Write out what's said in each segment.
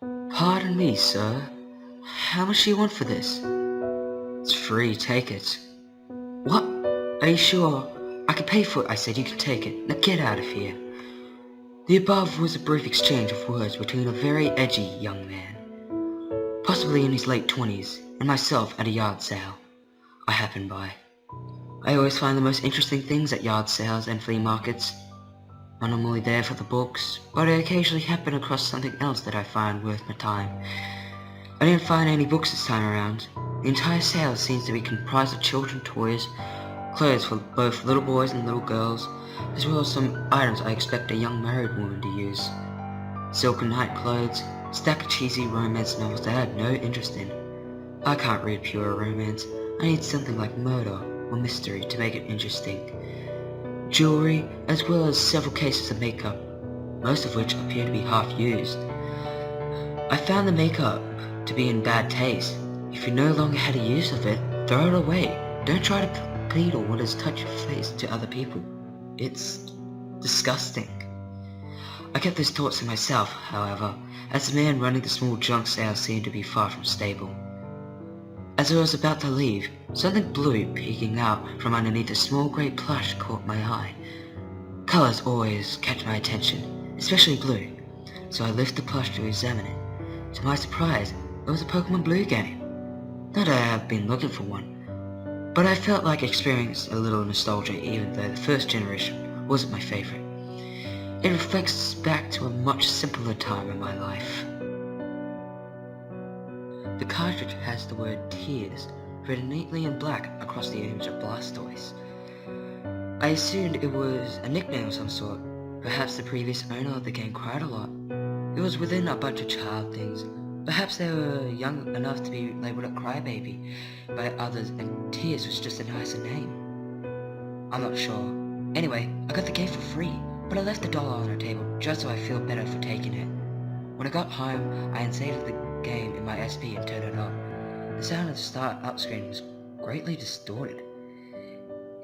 Pardon me, sir. How much do you want for this? It's free, take it. What? Are you sure? I can pay for it, I said. You can take it. Now get out of here. The above was a brief exchange of words between a very edgy young man, possibly in his late 20s, and myself at a yard sale I happened by. I always find the most interesting things at yard sales and flea markets. I'm normally there for the books, but I occasionally happen across something else that I find worth my time. I didn't find any books this time around. The entire sale seems to be comprised of children's toys, clothes for both little boys and little girls, as well as some items I expect a young married woman to use. Silken night clothes, stack of cheesy romance novels that I had no interest in. I can't read pure romance. I need something like murder or mystery to make it interesting. Jewelry, as well as several cases of makeup, most of which appear to be half used. I found the makeup to be in bad taste. If you no longer had a use of it, throw it away. Don't try to peddle what has touched your face to other people. It's disgusting. I kept these thoughts to myself, however, as the man running the small junk sale seemed to be far from stable. As I was about to leave, something blue peeking out from underneath a small grey plush caught my eye. Colors always catch my attention, especially blue, so I lifted the plush to examine it. To my surprise, it was a Pokemon Blue game. Not that I have been looking for one, but I felt like experiencing a little nostalgia even though the first generation wasn't my favorite. It reflects back to a much simpler time in my life. The cartridge has the word Tears written neatly in black across the image of Blastoise. I assumed it was a nickname of some sort. Perhaps the previous owner of the game cried a lot. It was within a bunch of child things. Perhaps they were young enough to be labeled a crybaby by others and Tears was just a nicer name. I'm not sure. Anyway, I got the game for free, but I left the dollar on the table just so I feel better for taking it. When I got home, I installed the game in my SP and turned it on. The sound of the start up screen was greatly distorted.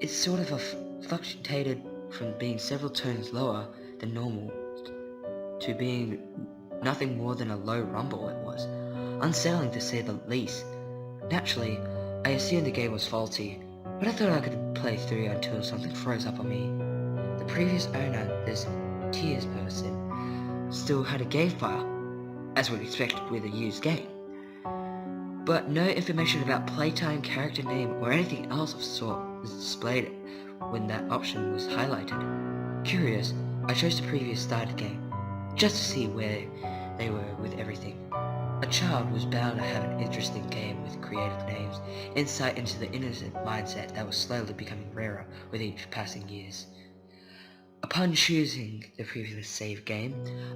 It sort of fluctuated from being several tones lower than normal to being nothing more than a low rumble. It was unsettling to say the least. Naturally, I assumed the game was faulty, but I thought I could play through until something froze up on me. The previous owner, this Tears person, still had a game file, as would expect with a used game, but no information about playtime, character name, or anything else of sort was displayed when that option was highlighted. Curious, I chose the previous started game, just to see where they were with everything. A child was bound to have an interesting game with creative names, insight into the innocent mindset that was slowly becoming rarer with each passing years. Upon choosing the previous save game,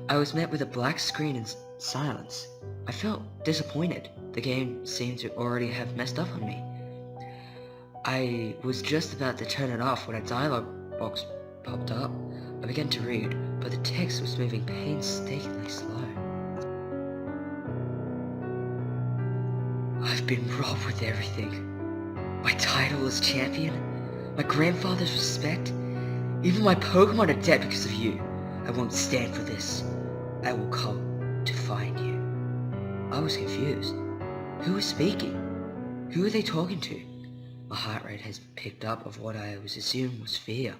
I was met with a black screen and silence. I felt disappointed. The game seemed to already have messed up on me. I was just about to turn it off when a dialogue box popped up. I began to read, but the text was moving painstakingly slow. I've been robbed with everything. My title as champion, my grandfather's respect, even my Pokemon are dead because of you. I won't stand for this. I will come to find you. I was confused. Who was speaking? Who were they talking to? My heart rate has picked up of what I was assuming was fear.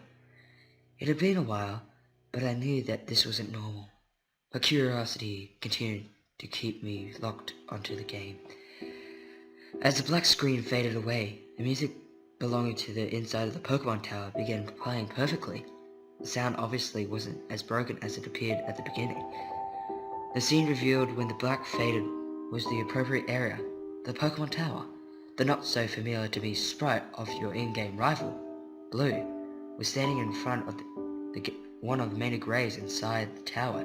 It had been a while, but I knew that this wasn't normal. My curiosity continued to keep me locked onto the game. As the black screen faded away, the music belonging to the inside of the Pokemon Tower began playing perfectly. The sound obviously wasn't as broken as it appeared at the beginning. The scene revealed when the black faded was the appropriate area, the Pokemon Tower. The not so familiar to me sprite of your in-game rival, Blue, was standing in front of one of the many graves inside the tower.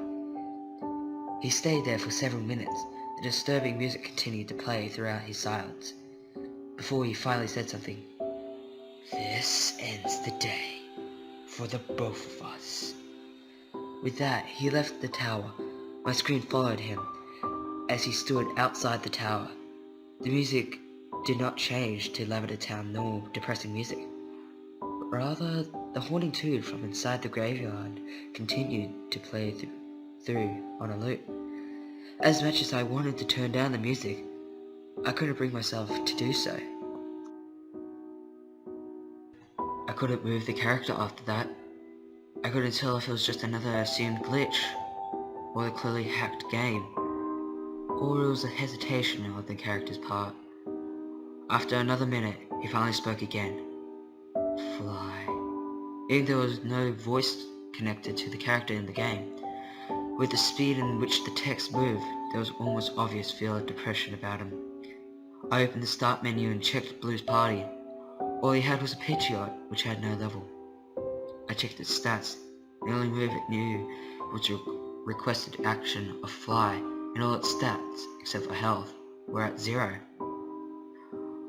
He stayed there for several minutes. The disturbing music continued to play throughout his silence, before he finally said something. This ends the day, for the both of us. With that, he left the tower. My screen followed him, as he stood outside the tower. The music did not change to Lavender Town normal depressing music. Rather, the haunting tune from inside the graveyard continued to play through on a loop. As much as I wanted to turn down the music, I couldn't bring myself to do so. I couldn't move the character after that. I couldn't tell if it was just another assumed glitch, or a clearly hacked game, or it was a hesitation on the character's part. After another minute, he finally spoke again. Fly. Even though there was no voice connected to the character in the game, with the speed in which the text moved, there was almost obvious feel of depression about him. I opened the start menu and checked Blue's party. All he had was a Pidgeot, which had no level. I checked its stats. The only move it knew was the requested action of Fly, and all its stats, except for health, were at 0.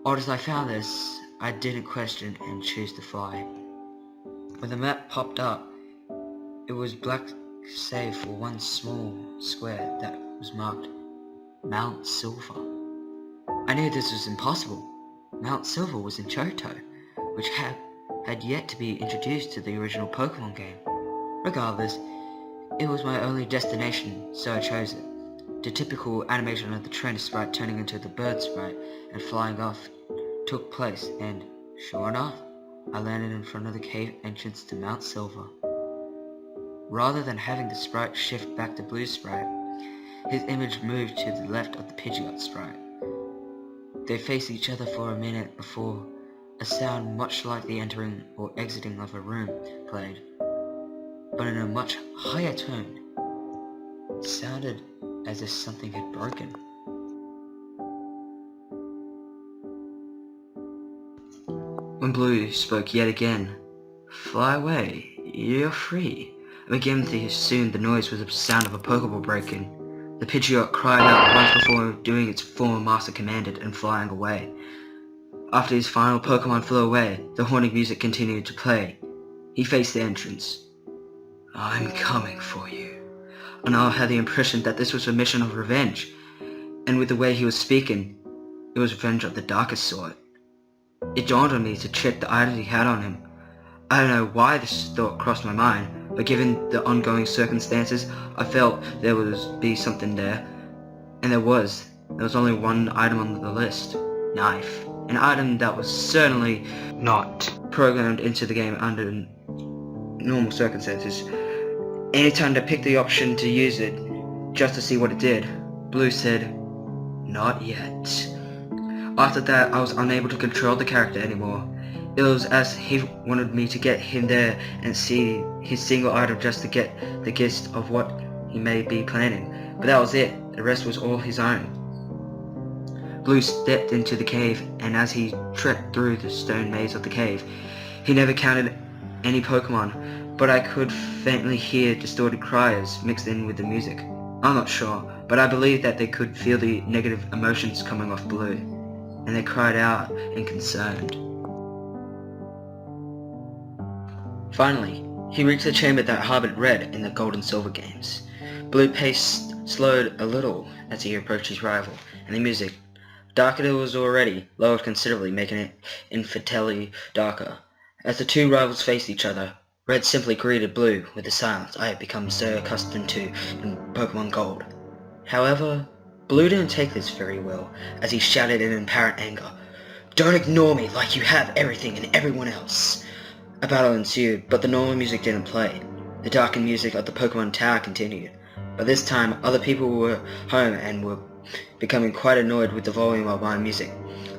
Odd as I found this, I didn't question and choose to Fly. When the map popped up, it was black save for one small square that was marked Mount Silver. I knew this was impossible. Mount Silver was in Johto, which had yet to be introduced to the original Pokemon game. Regardless, it was my only destination, so I chose it. The typical animation of the trainer sprite turning into the bird sprite and flying off took place, and sure enough, I landed in front of the cave entrance to Mount Silver. Rather than having the sprite shift back to Blue's sprite, his image moved to the left of the Pidgeot sprite. They faced each other for a minute before a sound much like the entering or exiting of a room played, but in a much higher tone. It sounded as if something had broken. When Blue spoke yet again, "Fly away, you're free," I began to assume the noise was the sound of a Pokeball breaking. The Pidgeot cried out once before doing its former master commanded and flying away. After his final Pokemon flew away, the haunting music continued to play. He faced the entrance. "I'm coming for you." And I had the impression that this was a mission of revenge, and with the way he was speaking, it was revenge of the darkest sort. It dawned on me to check the item he had on him. I don't know why this thought crossed my mind, but given the ongoing circumstances, I felt there would be something there. And there was. There was only one item on the list. Knife. An item that was certainly not programmed into the game under normal circumstances. Anytime I picked the option to use it, just to see what it did, Blue said, "Not yet." After that, I was unable to control the character anymore. It was as he wanted me to get him there and see his single item just to get the gist of what he may be planning. But that was it. The rest was all his own. Blue stepped into the cave, and as he trekked through the stone maze of the cave, he never counted any Pokemon, but I could faintly hear distorted cries mixed in with the music. I'm not sure, but I believe that they could feel the negative emotions coming off Blue, and they cried out in concern. Finally, he reached the chamber that harbored Red in the Gold and Silver games. Blue pace slowed a little as he approached his rival, and the music, darker it was already, lowered considerably, making it infinitely darker. As the two rivals faced each other, Red simply greeted Blue with the silence I had become so accustomed to in Pokemon Gold. However, Blue didn't take this very well, as he shouted in apparent anger, "Don't ignore me like you have everything and everyone else." A battle ensued, but the normal music didn't play. The darkened music of the Pokemon Tower continued, but this time other people were home and were becoming quite annoyed with the volume of my music,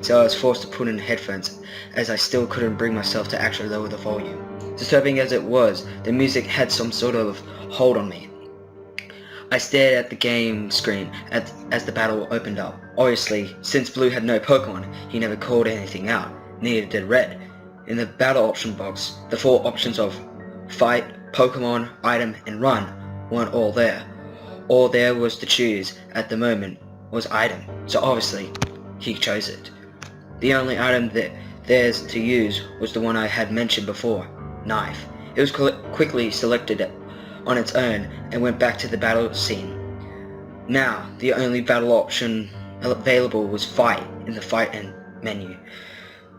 so I was forced to put in headphones, as I still couldn't bring myself to actually lower the volume. Disturbing as it was, the music had some sort of hold on me. I stared at the game screen as the battle opened up. Obviously, since Blue had no Pokemon, he never called anything out, neither did Red. In the battle option box, the 4 options of Fight, Pokemon, Item, and Run weren't all there. All there was to choose at the moment was Item, so obviously, he chose it. The only item that theirs to use was the one I had mentioned before, Knife. It was quickly selected on its own and went back to the battle scene. Now, the only battle option available was Fight in the Fight menu.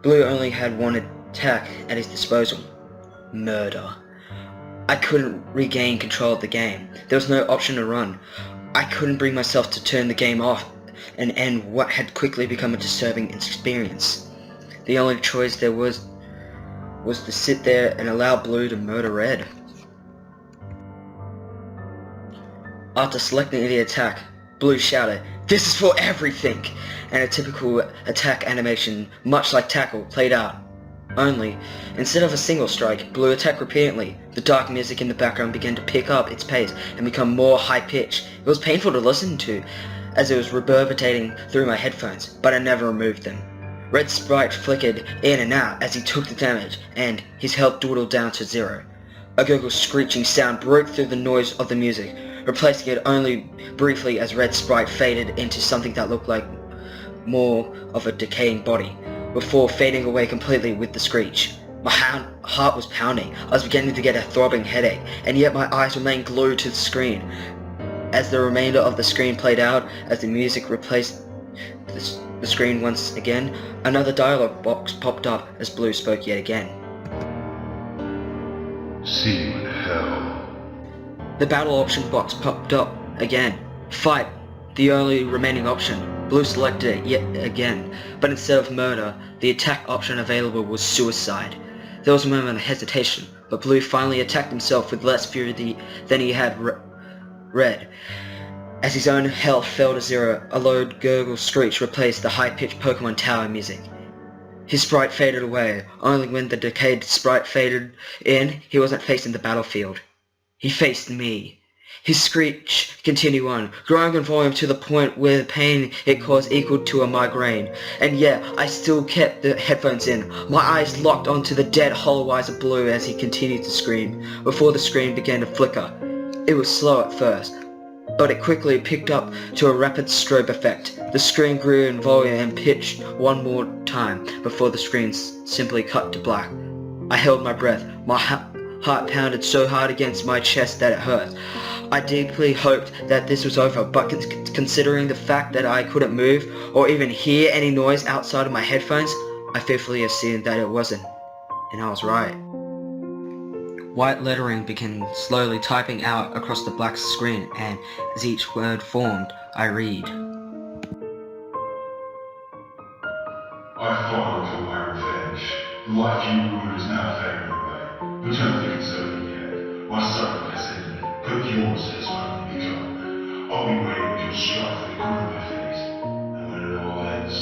Blue only had one attack at his disposal, Murder. I couldn't regain control of the game. There was no option to run. I couldn't bring myself to turn the game off and end what had quickly become a disturbing experience. The only choice there was to sit there and allow Blue to murder Red. After selecting the attack, Blue shouted, "This is for everything!" and a typical attack animation, much like Tackle, played out. Only, instead of a single strike, Blue attacked repeatedly. The dark music in the background began to pick up its pace and become more high-pitched. It was painful to listen to, as it was reverberating through my headphones, but I never removed them. Red's sprite flickered in and out as he took the damage, and his health dwindled down to 0. A gurgle screeching sound broke through the noise of the music, replacing it only briefly as Red's sprite faded into something that looked like more of a decaying body, before fading away completely with the screech. My heart was pounding. I was beginning to get a throbbing headache, and yet my eyes remained glued to the screen. As the remainder of the screen played out, as the music replaced the screen once again, another dialogue box popped up as Blue spoke yet again. See you in hell. The battle option box popped up again. Fight, the only remaining option. Blue selected it yet again, but instead of murder, the attack option available was suicide. There was a moment of hesitation, but Blue finally attacked himself with less fury than he had Red. As his own health fell to 0, a low gurgle screech replaced the high-pitched Pokemon Tower music. His sprite faded away. Only when the decayed sprite faded in, he wasn't facing the battlefield. He faced me. His screech continued on, growing in volume to the point where the pain it caused equaled to a migraine. And yet, I still kept the headphones in, my eyes locked onto the dead hollow eyes of Blue as he continued to scream, before the screen began to flicker. It was slow at first, but it quickly picked up to a rapid strobe effect. The screen grew in volume and pitched one more time before the screen simply cut to black. I held my breath. My heart pounded so hard against my chest that it hurt. I deeply hoped that this was over, but considering the fact that I couldn't move or even hear any noise outside of my headphones, I fearfully assumed that it wasn't. And I was right. White lettering began slowly typing out across the black screen, and as each word formed, I read. I thought I took my revenge. The life you ruined is now fading away. But don't think it's over yet. My suffering has ended, but yours has only begun. I'll be waiting with your strife with a grin on my face. And when it all ends,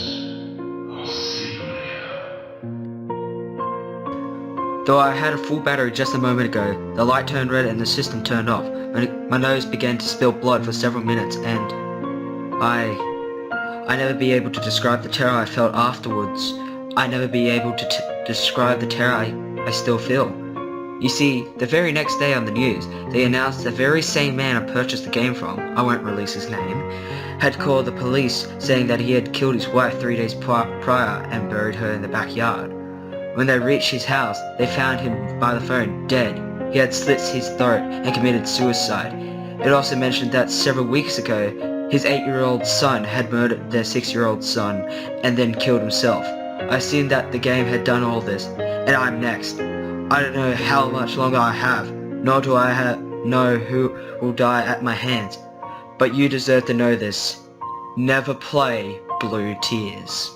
I'll see you in hell. Though I had a full battery just a moment ago, the light turned red and the system turned off. My nose began to spill blood for several minutes, and I never be able to describe the terror I felt afterwards. I never be able to describe the terror I still feel. You see, the very next day on the news, they announced the very same man I purchased the game from, I won't release his name, had called the police saying that he had killed his wife 3 days prior and buried her in the backyard. When they reached his house, they found him by the phone, dead. He had slit his throat and committed suicide. It also mentioned that several weeks ago, his 8-year-old son had murdered their 6-year-old son and then killed himself. I assumed that the game had done all this, and I'm next. I don't know how much longer I have, nor do I know who will die at my hands. But you deserve to know this. Never play Blue Tears.